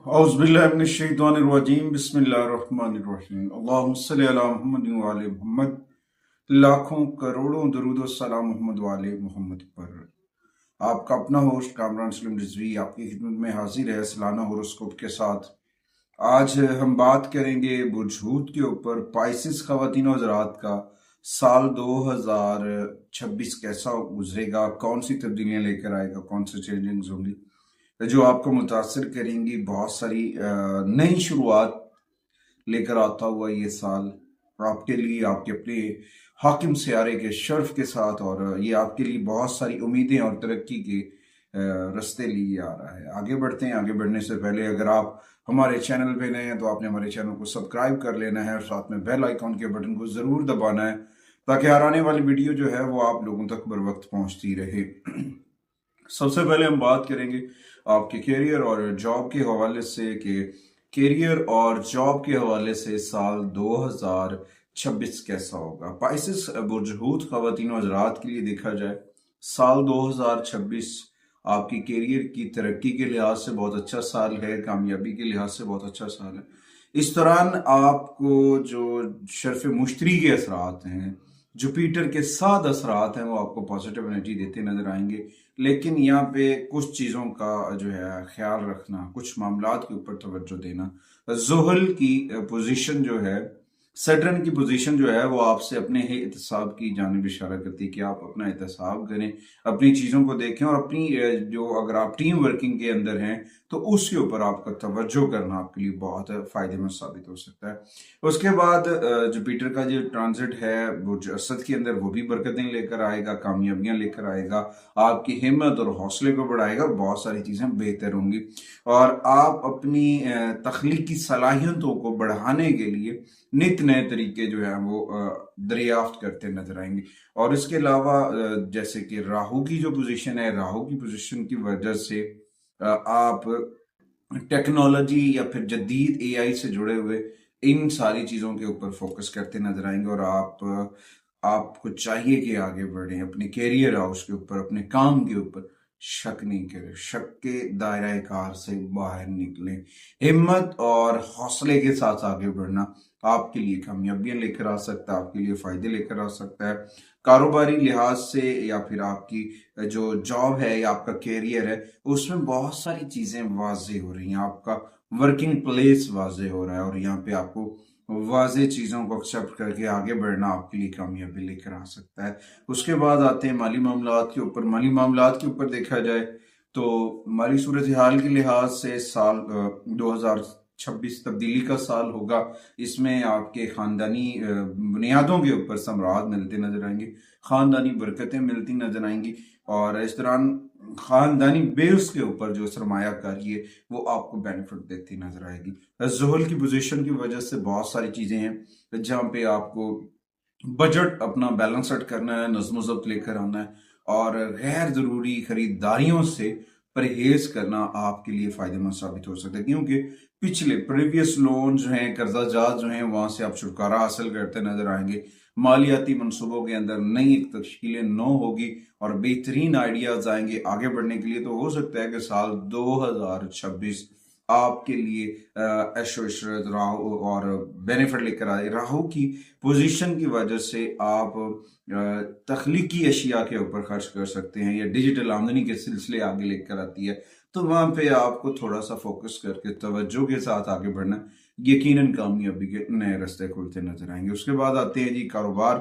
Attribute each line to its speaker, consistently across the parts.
Speaker 1: औज़ुबिल्लाहिमिनश्शैतानिर्रजीम बिस्मिल्लाहिर्रहमानिर्रहीम अल्लाहुम्मा सल्लि अला मुहम्मद व आले मुहम्मद। लाखों करोड़ों दरूद व सलाम मोहम्मद व आले मोहम्मद पर। आपका अपना होस्ट कामरान सलीम रिजवी आपकी खिदमत में हाजिर है सालाना होरोस्कोप के साथ। आज हम बात करेंगे बुर्ज हूत के ऊपर। पाइसिस ख़वातीन और हज़रात का साल 2026 कैसा गुजरेगा, कौन सी तब्दीलियां लेकर आएगा, कौन से चेंजेस होंगी जो आपको मुतासर करेंगी। बहुत सारी नई शुरुआत लेकर आता हुआ ये साल आपके लिए, आपके अपने हाकिम सियारे के शर्फ के साथ, और ये आपके लिए बहुत सारी उम्मीदें और तरक्की के रास्ते लिए आ रहा है। आगे बढ़ते हैं। आगे बढ़ने से पहले अगर आप हमारे चैनल पे नए हैं तो आपने हमारे चैनल को सब्सक्राइब कर लेना है और साथ में बेल आइकॉन के बटन को ज़रूर दबाना है ताकि हर आने वाली वीडियो जो है वो आप लोगों तक बर वक्त पहुँचती रहे। सबसे पहले हम बात करेंगे आपके करियर और जॉब के हवाले से कि करियर और जॉब के हवाले से साल 2026 कैसा होगा। पाइसिस बुर्ज हूत ख़वातीन और हज़रात के लिए देखा जाए साल 2026 आपकी करियर की तरक्की के लिहाज से बहुत अच्छा साल है, कामयाबी के लिहाज से बहुत अच्छा साल है। इस दौरान आपको जो शर्फ मुश्तरी के असरात हैं, जुपिटर के 7 असरात हैं, वो आपको पॉजिटिव एनर्जी देते नजर आएंगे। लेकिन यहाँ पे कुछ चीज़ों का जो है ख्याल रखना, कुछ मामलात के ऊपर तवज्जो देना। जुहल की पोजीशन जो है, सैटर्न की पोजीशन जो है वो आपसे अपने ही एहतसाब की जानिब इशारा करती है कि आप अपना एहतसाब करें, अपनी चीज़ों को देखें और अपनी जो अगर आप टीम वर्किंग के अंदर हैं तो उसके ऊपर आपका तवज्जो करना आपके लिए बहुत फ़ायदेमंद साबित हो सकता है। उसके बाद जुपिटर का जो ट्रांजिट है बुर्ज असद के अंदर, वो भी बरकतें लेकर आएगा, कामयाबियां लेकर आएगा, आपकी हिम्मत और हौसले को बढ़ाएगा और बहुत सारी चीज़ें बेहतर होंगी और आप अपनी तख्लीकी सलाहियतों को बढ़ाने के लिए नित नए तरीके जो है वो दरियाफ्त करते नजर आएंगे। और इसके अलावा जैसे कि राहु की जो पोजीशन है, राहु की पोजीशन की वजह से आप टेक्नोलॉजी या फिर जदीद एआई से जुड़े हुए इन सारी चीज़ों के ऊपर फोकस करते नजर आएंगे और आपको चाहिए कि आगे बढ़ें, अपने कैरियर हाउस के ऊपर, अपने काम के ऊपर शक नहीं करें, शक के दायरा कार से बाहर निकलें। हिम्मत और हौसले के साथ आगे बढ़ना आपके लिए कामयाबियां लेकर आ सकता है, आपके लिए फायदे लेकर आ सकता है। कारोबारी लिहाज से या फिर आपकी जो जॉब है या आपका कैरियर है उसमें बहुत सारी चीजें वाजे हो रही हैं, आपका वर्किंग प्लेस वाजे हो रहा है और यहाँ पे आपको वाजे चीजों को एक्सेप्ट करके आगे बढ़ना आपके लिए कामयाबी लेकर आ सकता है। उसके बाद आते हैं माली मामलात के ऊपर। माली मामलात के ऊपर देखा जाए तो माली सूरत हाल के लिहाज से साल 2026 तब्दीली का साल होगा। इसमें आपके खानदानी बुनियादों के ऊपर समरात मिलते नजर आएंगे, खानदानी बरकतें मिलती नजर आएंगी और इस दौरान खानदानी बेस के ऊपर जो सरमायाकारी है वो आपको बेनिफिट देती नजर आएगी। जुहल की पोजीशन की वजह से बहुत सारी चीजें हैं जहाँ पे आपको बजट अपना बैलेंस करना है, नज़्म ज़ब्त लेकर आना है और गैर जरूरी खरीदारियों से परहेज करना आपके लिए फायदेमंद साबित हो सकता है, क्योंकि पिछले प्रीवियस लोन जो हैं, कर्जा जात जो हैं, वहां से आप छुटकारा हासिल करते नजर आएंगे। मालियाती मंसूबों के अंदर नई एक तश्कीलें नो होगी और बेहतरीन आइडियाज आएंगे आगे बढ़ने के लिए। तो हो सकता है कि साल 2026 आपके लिए ऐशो इशरत राहु और बेनिफिट लेकर आए। राहु की पोजीशन की वजह से आप तख्लीकी अशिया के ऊपर खर्च कर सकते हैं या डिजिटल आमदनी के सिलसिले आगे लेकर आती है, तो वहां पे आपको थोड़ा सा फोकस करके तवज्जो के साथ आगे बढ़ना, यकीनन कामयाबी के नए रास्ते खुलते नजर आएंगे। उसके बाद आते हैं जी कारोबार।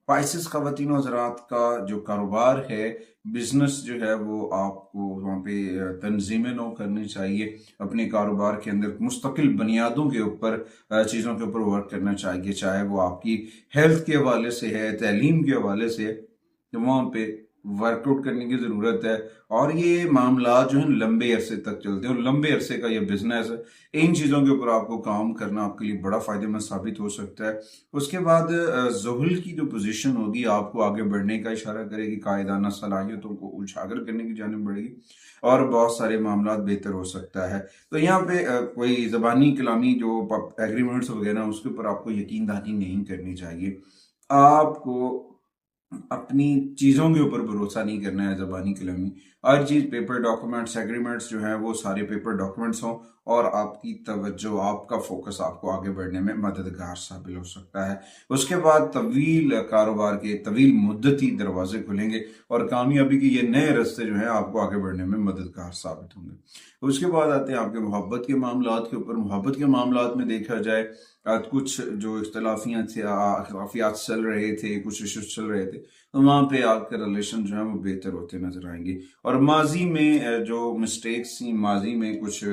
Speaker 1: पाइसिस ख़वातीन हज़रात का जो कारोबार है, बिजनेस जो है वो आपको वहाँ पे तंजीमें नो करनी चाहिए। अपने कारोबार के अंदर मुस्तकिल बुनियादों के ऊपर चीज़ों के ऊपर वर्क करना चाहिए, चाहे वो आपकी हेल्थ के हवाले से है, तालीम के हवाले से है, तो वहाँ पे वर्कआउट करने की ज़रूरत है। और ये मामला जो है लंबे अरसे तक चलते हैं और लंबे अरसे का ये बिजनेस है, इन चीज़ों के ऊपर आपको काम करना आपके लिए बड़ा फायदेमंद साबित हो सकता है। उसके बाद जुहल की जो पोजीशन होगी आपको आगे बढ़ने का इशारा करेगी, कायदाना सलाहियतों को उजागर करने की जानिब बढ़ेगी और बहुत सारे मामला बेहतर हो सकता है। तो यहाँ पे कोई ज़बानी कलामी जो एग्रीमेंट्स वगैरह उसके ऊपर आपको यकीनदानी नहीं करनी चाहिए। आपको अपनी चीज़ों के ऊपर भरोसा नहीं करना है, ज़बानी कलामी। हर चीज़ पेपर डॉक्यूमेंट्स एग्रीमेंट्स जो हैं वो सारे पेपर डॉक्यूमेंट्स हों, और आपकी तवज्जो, आपका फोकस आपको आगे बढ़ने में मददगार साबित हो सकता है। उसके बाद तवील कारोबार के तवील मुद्दती दरवाजे खुलेंगे और कामयाबी के ये नए रास्ते जो हैं आपको आगे बढ़ने में मददगार साबित होंगे। उसके बाद आते हैं आपके मोहब्बत के मामलात के ऊपर। मोहब्बत के मामलात में देखा जाए कुछ जो इख्तलाफियात चल रहे थे, कुछ इश्यूज चल रहे थे, तो वहाँ पे आपके रिलेशन जो है वो बेहतर होते नजर आएंगे। और माजी में जो मिस्टेक्स थी, माजी में कुछ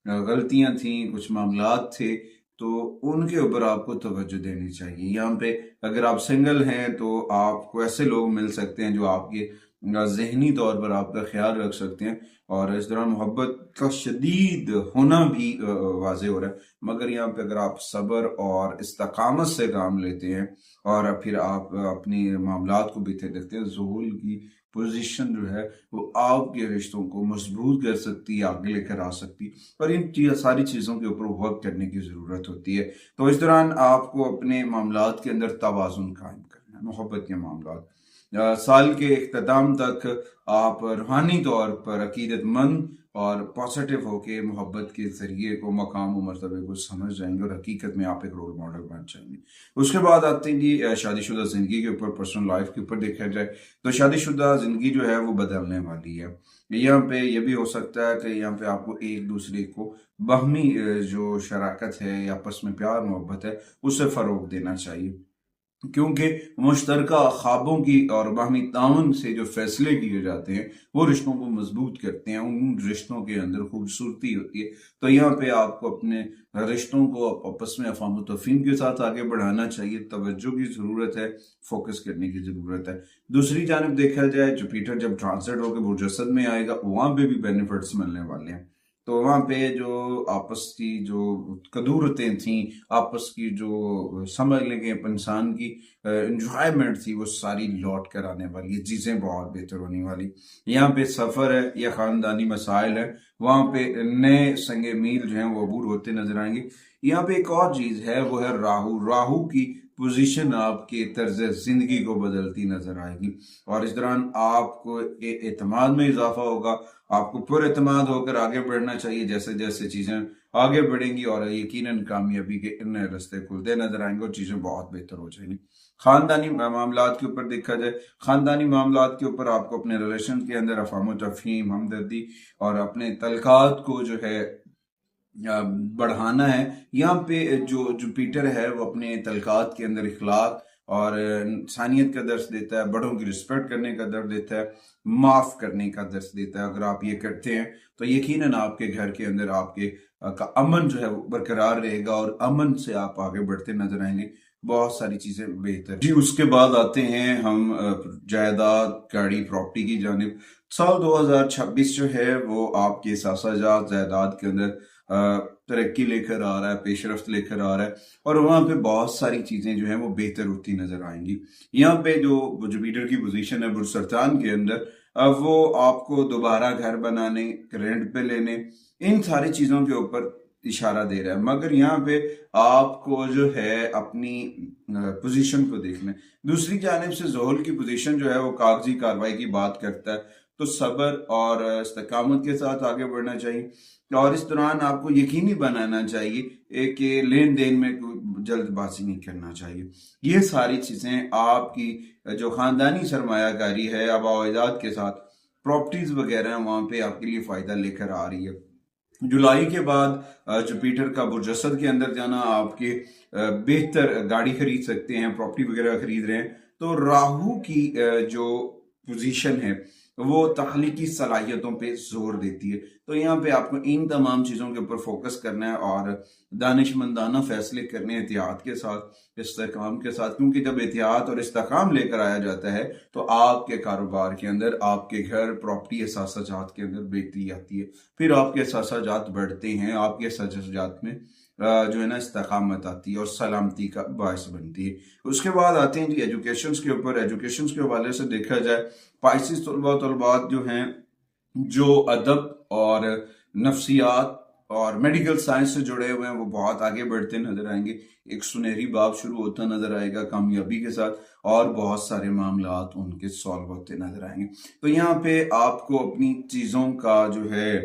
Speaker 1: गलतियां थी, कुछ मामलात थे, तो उनके ऊपर आपको तवज्जो देनी चाहिए। यहाँ पे अगर आप सिंगल हैं तो आपको ऐसे लोग मिल सकते हैं जो आपके जहनी तौर पर आपका ख्याल रख सकते हैं, और इस दौरान मोहब्बत का शदीद होना भी वाज़ेह हो रहा है। मगर यहाँ पे अगर आप सब्र और इस्तकामत से काम लेते हैं और फिर आप अपनी मामलात को बेहतर देखते हैं, ज़ुहूल की पोजीशन जो है वो आपके रिश्तों को मजबूत कर सकती है, आगे लेकर आ सकती है, और इन सारी चीज़ों के ऊपर वर्क करने की ज़रूरत होती है। तो इस दौरान आपको अपने मामलात के अंदर तवाज़ुन कायम करना है। मोहब्बत के मामलात साल के इख्तिताम तक आप रूहानी तौर पर अकीदतमंद और पॉजिटिव होके मोहब्बत के जरिए को, मकाम और मर्तबे को समझ जाएंगे और हकीकत में आप एक रोल मॉडल बन जाएंगे। उसके बाद आते हैं जी शादीशुदा जिंदगी के ऊपर, पर्सनल लाइफ के ऊपर देखा जाए तो शादीशुदा जिंदगी जो है वो बदलने वाली है। यहाँ पे ये भी हो सकता है कि यहाँ पे आपको एक दूसरे को बाहमी जो शराकत है या आपस में प्यार मोहब्बत है उसे फरोग देना चाहिए, क्योंकि मुश्तरका ख्वाबों की और बाहमी ताउन से जो फैसले किए जाते हैं वो रिश्तों को मजबूत करते हैं, उन रिश्तों के अंदर खूबसूरती होती है। तो यहाँ पे आपको अपने रिश्तों को आपस में अफ़ाम तफ़हीम के साथ आगे बढ़ाना चाहिए, तवज्जो की ज़रूरत है, फोकस करने की ज़रूरत है। दूसरी जानब देखा जाए, जुपिटर जब ट्रांसिट होकर बुर्ज में आएगा वहाँ पे भी बेनिफिट्स मिलने वाले हैं। तो वहाँ पे जो आपस की जो कदूरतें थी, आपस की जो समझ लेंगे इंसान की इंजॉयमेंट थी, वो सारी लौट कर आने वाली है, चीज़ें बहुत बेहतर होने वाली। यहाँ पे सफ़र है या ख़ानदानी मसाइल है, वहाँ पे नए संगे मील जो हैं वो अबूर होते नजर आएंगे। यहाँ पे एक और चीज़ है, वो है राहु। राहु की पोजीशन आपके तर्ज जिंदगी को बदलती नजर आएगी, और इस दौरान आपको एतमाद में इजाफा होगा, आपको पुरएतमाद होकर आगे बढ़ना चाहिए। जैसे जैसे चीजें आगे बढ़ेंगी और यकीनन कामयाबी के नए रास्ते खुलते नजर आएंगे और चीजें बहुत बेहतर हो जाएंगी। खानदानी मामलात के ऊपर देखा जाए, खानदानी मामलात के ऊपर आपको अपने रिलेशन के अंदर अफाम तफहीम, हमदर्दी और अपने तलकात को जो है बढ़ाना है। यहाँ पे जो जुपिटर है वो अपने तलकात के अंदर इखलाक और इंसानियत का दर्स देता है, बड़ों की रिस्पेक्ट करने का दर्स देता है, माफ करने का दर्स देता है। अगर आप ये करते हैं तो यकीनन आपके घर के अंदर आपके का अमन जो है वो बरकरार रहेगा और अमन से आप आगे बढ़ते नजर आएंगे, बहुत सारी चीजें बेहतर जी। उसके बाद आते हैं हम जायदाद, गाड़ी, प्रॉपर्टी की जानिब। साल 2026 जो है वो आपके सासाजात जायदाद के अंदर तरक्की लेकर आ रहा है, पेशरफ्त लेकर आ रहा है, और वहाँ पे बहुत सारी चीज़ें जो हैं वो बेहतर होती नज़र आएंगी। यहाँ पे जो जुपिटर की पोजीशन है बुर्ज सरतान के अंदर, वो आपको दोबारा घर बनाने, रेंट पे लेने, इन सारी चीज़ों के ऊपर इशारा दे रहा है। मगर यहाँ पे आपको जो है अपनी पोजीशन को देखना है। दूसरी जानिब से ज़ोहल की पोजीशन जो है वो कागजी कार्रवाई की बात करता है, तो सब्र और इस्तकामत के साथ आगे बढ़ना चाहिए, और इस दौरान आपको यकीनी बनाना चाहिए कि लेन देन में कोई जल्दबाजी नहीं करना चाहिए। ये सारी चीज़ें आपकी जो ख़ानदानी सरमायाकारी है आबाद के साथ प्रॉपर्टीज वगैरह वहाँ पे आपके लिए फ़ायदा लेकर आ रही है। जुलाई के बाद जुपिटर का बुर्ज के अंदर जाना, आपके बेहतर गाड़ी खरीद सकते हैं, प्रॉपर्टी वगैरह खरीद रहे हैं। तो राहु की जो पोजीशन है वो तख्लीकी सलाहियतों पे जोर देती है। तो यहाँ पे आपको इन तमाम चीज़ों के ऊपर फोकस करना है और दानिशमंदाना फैसले करने एहतियात के साथ, इस्तेकाम के साथ, क्योंकि जब एहतियात और इस्तेकाम लेकर आया जाता है तो आपके कारोबार के अंदर, आपके घर, प्रॉपर्टी, असासाजात के अंदर बेहतरी आती है। फिर आपके असासाजात बढ़ते हैं, आपके असासाजात में जो है ना इस्तेकामत आती है और सलामती का बायस बनती है। उसके बाद आते हैं जी एजुकेशन के ऊपर। एजुकेशन के हवाले से देखा जाए, पाइसिस तलबात जो हैं, जो अदब और नफ्सियात और मेडिकल साइंस से जुड़े हुए हैं वो बहुत आगे बढ़ते नजर आएंगे। एक सुनहरी बाब शुरू होता नजर आएगा कामयाबी के साथ, और बहुत सारे मामलात उनके सॉल्व होते नजर आएंगे। तो यहाँ पे आपको अपनी चीजों का जो है,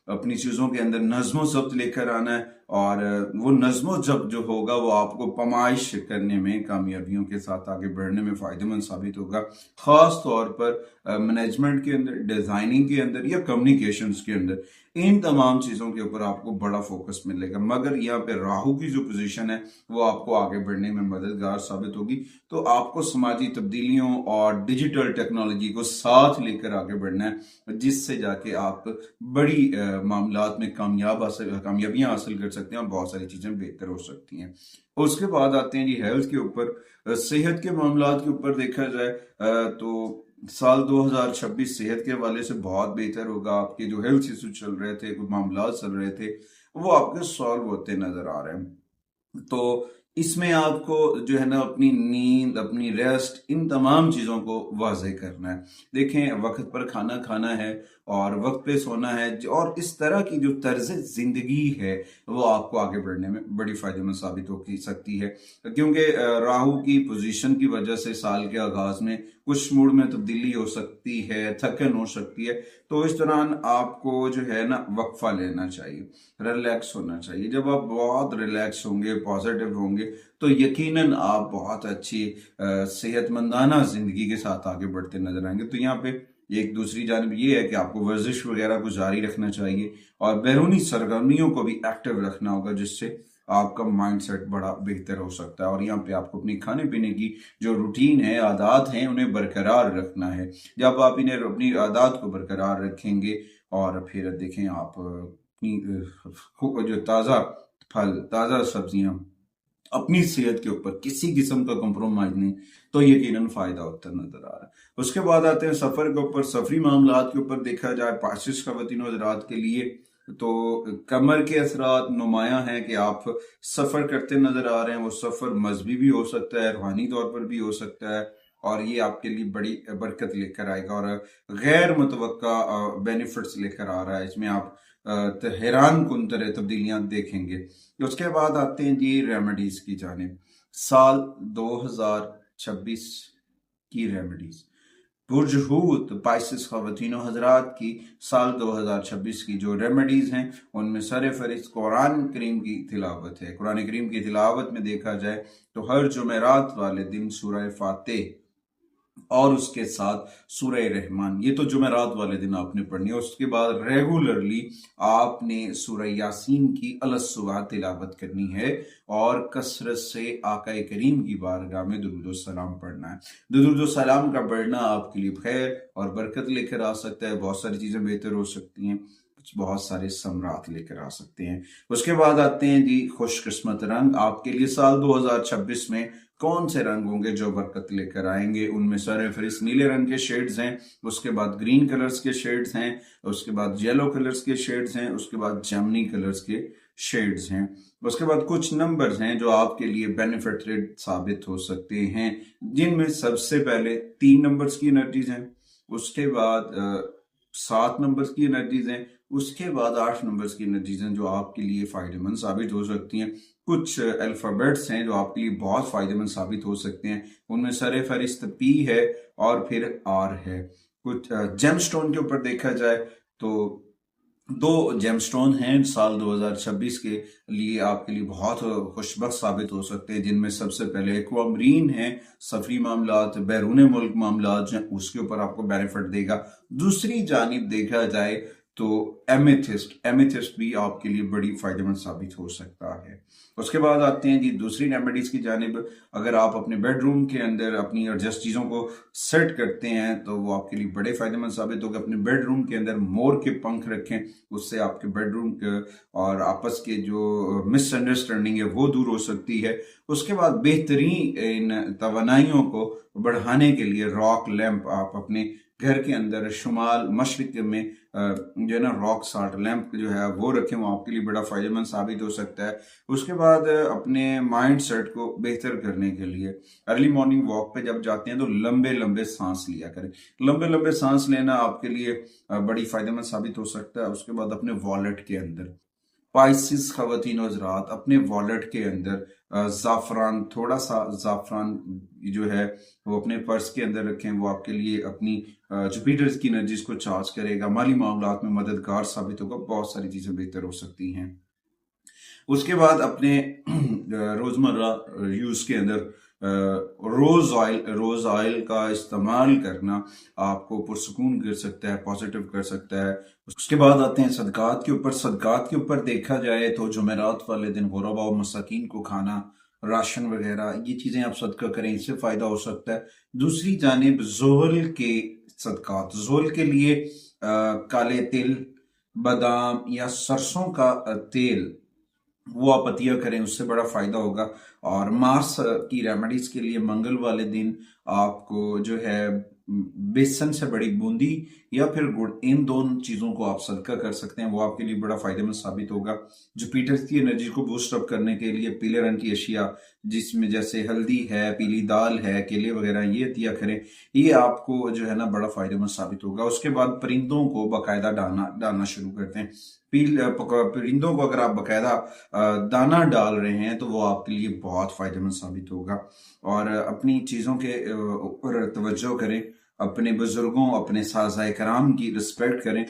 Speaker 1: अपनी चीजों के अंदर नज्मो ज़ब्त लेकर आना है, और वो नज्मो ज़ब्त जो होगा वो आपको पमाइश करने में, कामयाबियों के साथ आगे बढ़ने में फायदेमंद साबित होगा। खास तौर पर मैनेजमेंट के अंदर, डिजाइनिंग के अंदर या कम्युनिकेशंस के अंदर, इन तमाम चीजों के ऊपर आपको बड़ा फोकस मिलेगा। मगर यहाँ पे राहु की जो पोजीशन है वो आपको आगे बढ़ने में मददगार साबित होगी। तो आपको समाजी तब्दीलियों और डिजिटल टेक्नोलॉजी को साथ लेकर आगे बढ़ना है, जिससे जाके आप बड़ी मामलात में कामयाबियां हासिल कर सकते हैं और बहुत सारी चीजें बेहतर हो सकती हैं। उसके बाद आते हैं जी हेल्थ के ऊपर। सेहत के मामलात के ऊपर देखा जाए तो साल 2026 सेहत के हवाले से बहुत बेहतर होगा। आपके जो हेल्थ इशू चल रहे थे, कुछ मामला चल रहे थे, वो आपके सॉल्व होते नजर आ रहे हैं। तो इसमें आपको जो है ना अपनी नींद, अपनी रेस्ट, इन तमाम चीजों को वाज़ेह करना है। देखें, वक्त पर खाना खाना है और वक्त पे सोना है, और इस तरह की जो तर्ज जिंदगी है वो आपको आगे बढ़ने में बड़ी फायदेमंद साबित हो सकती है। क्योंकि राहु की पोजीशन की वजह से साल के आगाज में कुछ मूड में तब्दीली हो सकती है, थकन हो सकती है। तो इस दौरान आपको जो है ना वक्फा लेना चाहिए, रिलैक्स होना चाहिए। जब आप बहुत रिलैक्स होंगे, पॉजिटिव होंगे, तो यकीनन आप बहुत अच्छी सेहतमंदाना जिंदगी के साथ आगे बढ़ते नजर आएंगे। तो यहाँ पे एक दूसरी जानब ये है कि आपको वर्जिश वगैरह को जारी रखना चाहिए और बैरूनी सरगर्मियों को भी एक्टिव रखना होगा, जिससे आपका माइंडसेट बड़ा बेहतर हो सकता है। और यहाँ पे आपको अपनी खाने पीने की जो रूटीन है, आदात हैं, उन्हें बरकरार रखना है। जब आप इन्हें, अपनी आदात को बरकरार रखेंगे, और फिर देखें आप अपनी जो ताज़ा फल, ताज़ा सब्जियां, अपनी सेहत के ऊपर किसी किस्म का कंप्रोमाइज नहीं, तो यकीनन फायदा होता नजर आ रहा है। उसके बाद आते हैं सफर के ऊपर। सफरी मामलात के ऊपर देखा जाए पाशिश खवातीन हज़रात के लिए, तो कमर के असरात नुमाया हैं कि आप सफर करते नजर आ रहे हैं। वो सफर मजहबी भी हो सकता है, रूहानी तौर पर भी हो सकता है, और ये आपके लिए बड़ी बरकत लेकर आएगा और गैर मुतवक्का बेनिफिट्स लेकर आ रहा है। इसमें आप हैरान कुन तरह तब्दीलियां देखेंगे। उसके बाद आते हैं जी रेमेडीज की जानिब। साल 2026 की रेमेडीज, बुरजहूत पाइसिस खवातीनो हजरात की साल 2026 की जो रेमेडीज हैं, उनमें सर फहरिस्त कुरान करीम की तिलावत है। कुरान करीम की तिलावत में देखा जाए तो हर जुमेरात वाले दिन सूरह फातिह और उसके साथ सूरह रहमान, ये तो जुमेरात वाले दिन आपने पढ़नी है। उसके बाद रेगुलरली आपने सूरह यासीन की अलसुबह तिलावत करनी है, और कसरत से आका करीम की बारगाह में दुरूद सलाम पढ़ना है। दुरूद सलाम का पढ़ना आपके लिए खैर और बरकत लेकर आ सकता है, बहुत सारी चीजें बेहतर हो सकती हैं, बहुत सारे समरात लेकर आ सकते हैं। उसके बाद आते हैं जी खुशकिस्मत रंग। आपके लिए साल 2026 में कौन से रंग होंगे जो बरकत लेकर आएंगे? उनमें सर फहरिस्त नीले रंग के शेड्स हैं, उसके बाद ग्रीन कलर्स के शेड्स हैं, उसके बाद येलो कलर्स के शेड्स हैं, उसके बाद जामनी कलर्स के शेड्स हैं। उसके बाद कुछ नंबर्स हैं जो आपके लिए बेनिफिटेड साबित हो सकते हैं, जिनमें सबसे पहले 3 नंबर्स की एनर्जीज हैं, उसके बाद 7 नंबर्स की एनर्जीज हैं, उसके बाद 8 नंबर्स की एनर्जीज हैं जो आपके लिए फायदेमंद साबित हो सकती हैं। कुछ अल्फाबेट्स हैं जो आपके लिए बहुत फायदेमंद साबित हो सकते हैं, उनमें सर फहरिस्त पी है और फिर आर है। कुछ जेमस्टोन के ऊपर देखा जाए तो 2 जेमस्टोन हैं साल 2026 के लिए आपके लिए बहुत खुशबख्त साबित हो सकते हैं, जिनमें सबसे पहले एक्वामरीन है। सफरी मामलात, बैरून मुल्क मामलात हैं, उसके ऊपर आपको बेनिफिट देगा। दूसरी जानिब देखा जाए तो एमेथिस्ट भी आपके लिए बड़ी फायदेमंद साबित हो सकता है। उसके बाद आते हैं जी दूसरी रेमेडीज की जानिब। अगर आप अपने बेडरूम के अंदर अपनी एडजस्ट चीज़ों को सेट करते हैं तो वो आपके लिए बड़े फायदेमंद साबित होगा। अपने बेडरूम के अंदर मोर के पंख रखें, उससे आपके बेडरूम के और आपस के जो मिसअंडरस्टैंडिंग है वो दूर हो सकती है। उसके बाद बेहतरीन इन तवानाइयों को बढ़ाने के लिए रॉक लैंप आप अपने घर के अंदर शुमाल मशरिक में जो है ना रॉक साल्ट लैंप जो है वो रखें, वो आपके लिए बड़ा फायदेमंद साबित हो सकता है। उसके बाद अपने माइंड सेट को बेहतर करने के लिए अर्ली मॉर्निंग वॉक पे जब जाते हैं तो लंबे लंबे सांस लिया करें। लंबे लंबे सांस लेना आपके लिए बड़ी फायदेमंद साबित हो सकता है। उसके बाद अपने वॉलेट के अंदर पाइसिस खवातीन और हज़रात अपने वॉलेट के अंदर ज़ाफ़रान, थोड़ा सा ज़ाफ़रान जो है वो अपने पर्स के अंदर रखें। वो आपके लिए अपनी जुपिटर की एनर्जीज को चार्ज करेगा, माली मामलात में मददगार साबित होगा, बहुत सारी चीज़ें बेहतर हो सकती हैं। उसके बाद अपने रोजमर्रा यूज के अंदर रोज ऑयल का इस्तेमाल करना आपको पुरसुकून कर सकता है, पॉजिटिव कर सकता है। उसके बाद आते हैं सदकात के ऊपर। सदकात के ऊपर देखा जाए तो जुमेरात वाले दिन गुरबा और मसाकीन को खाना, राशन वगैरह, ये चीजें आप सदका करें, इससे फायदा हो सकता है। दूसरी जानिब जोहल के सदकात, जोहल के लिए काले तिल, बादाम या सरसों का तेल, वो आप अतिया करें, उससे बड़ा फायदा होगा। और मार्स की रेमेडीज के लिए मंगल वाले दिन आपको जो है बेसन से बड़ी बूंदी या फिर गुड़, इन दोनों चीजों को आप सदका कर सकते हैं, वो आपके लिए बड़ा फायदेमंद साबित होगा। जुपिटर की एनर्जी को बूस्ट अप करने के लिए पीले रंग की अशिया, जिसमें जैसे हल्दी है, पीली दाल है, केले वगैरह, ये अतिया करें, ये आपको जो है ना बड़ा फायदेमंद साबित होगा। उसके बाद परिंदों को बाकायदा डालना शुरू करते हैं। परिंदों को अगर आप बाकायदा दाना डाल रहे हैं तो वो आपके लिए बहुत फायदेमंद साबित होगा। और अपनी चीजों के ऊपर तवज्जो करें, अपने बुजुर्गों, अपने साज़ाए कराम की रिस्पेक्ट करें।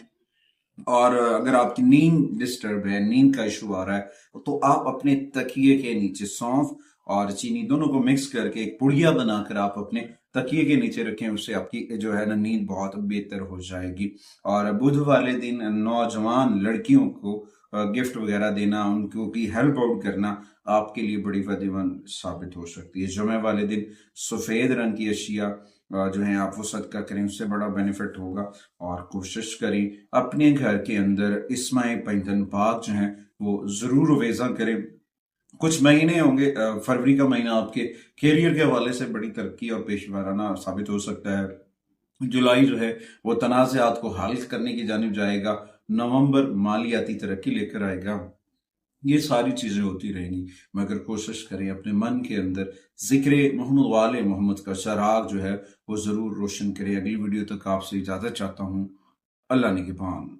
Speaker 1: और अगर आपकी नींद डिस्टर्ब है, नींद का इशू आ रहा है, तो आप अपने तकिए के नीचे सौंफ और चीनी दोनों को मिक्स करके एक पुड़िया बनाकर आप अपने तकिए के नीचे रखें, उससे आपकी जो है ना नींद बहुत बेहतर हो जाएगी। और बुध वाले दिन नौजवान लड़कियों को गिफ्ट वगैरह देना, उनको की हेल्प आउट करना आपके लिए बड़ी फायदेमंद साबित हो सकती है। जुमे वाले दिन सफेद रंग की अशिया जो है आप वो सदका करें, उससे बड़ा बेनिफिट होगा। और कोशिश करें अपने घर के अंदर इस्माए पैंतन पाक जो है वो जरूर वेजा करें। कुछ महीने होंगे, फरवरी का महीना आपके कैरियर के हवाले से बड़ी तरक्की और पेशवाराना साबित हो सकता है। जुलाई जो है वो तनाज़ात को हल करने की जानिब जाएगा। नवंबर मालियाती तरक्की लेकर आएगा। ये सारी चीजें होती रहेंगी, मगर कोशिश करें अपने मन के अंदर जिक्र मोहम्मद वाले मोहम्मद का चराग जो है वो जरूर रोशन करें। अगली वीडियो तक आपसे इजाजत चाहता हूँ। अल्लाह निगहबान।